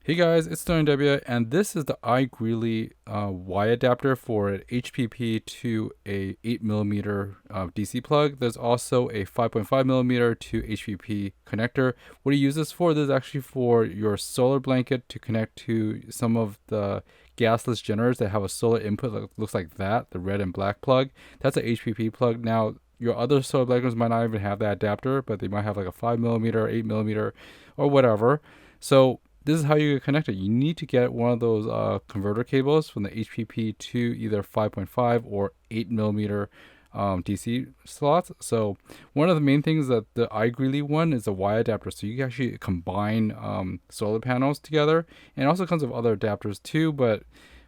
Hey guys, it's SterlingW, and this is the iGreely Y adapter for an HPP to a 8mm DC plug. There's also a 5.5mm to HPP connector. What do you use this for? This is actually for your solar blanket to connect to some of the gasless generators that have a solar input that looks like that, the red and black plug. That's a HPP plug. Now, your other solar blankets might not even have that adapter, but they might have like a 5mm, 8mm, or whatever. So this is how you get connected. You need to get one of those converter cables from the HPP to either 5.5 or 8mm DC slots. So one of the main things that the iGreely one is a Y adapter. So you can actually combine solar panels together, and it also comes with other adapters too. But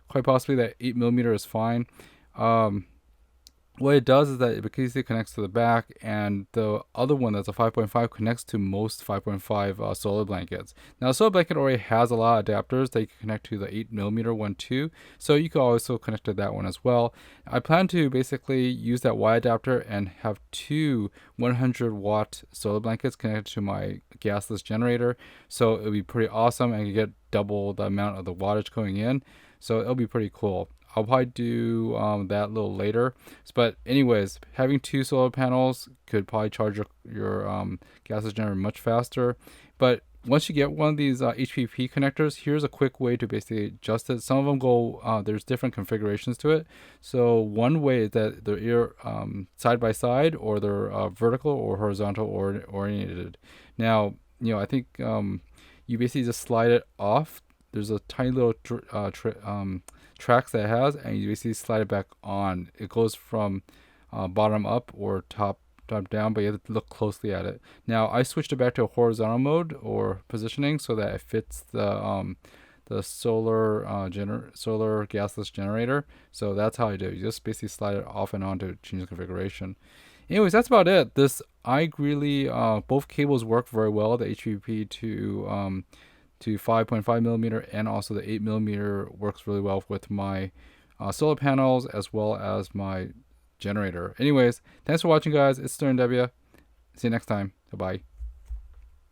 quite possibly that 8mm is fine. Um, what it does is that it basically connects to the back, and the other one that's a 5.5 connects to most 5.5 solar blankets. Now, a solar blanket already has a lot of adapters that you can connect to the 8mm one too, so you can also connect to that one as well. I plan to basically use that Y adapter and have two 100-watt solar blankets connected to my gasless generator, so it'll be pretty awesome, and you get double the amount of the wattage going in, so it'll be pretty cool. I'll probably do that a little later. But anyways, having two solar panels could probably charge your gases generator much faster. But once you get one of these HPP connectors, here's a quick way to basically adjust it. Some of them go, there's different configurations to it. So one way is that they're either side by side, or they're vertical or horizontal oriented. Now, I think you basically just slide it off. There's a tiny little tracks that it has, and you basically slide it back on. It goes from bottom up or top down, but you have to look closely at it. Now I switched it back to a horizontal mode or positioning so that it fits the solar gasless generator. So that's how I do it. You just basically slide it off and on to change the configuration. Anyways, that's about it. This iGreely, both cables work very well. The HPP to 5.5mm, and also the 8mm works really well with my solar panels as well as my generator. Anyways, thanks for watching, guys. It's SterlingW. See you next time. Bye bye.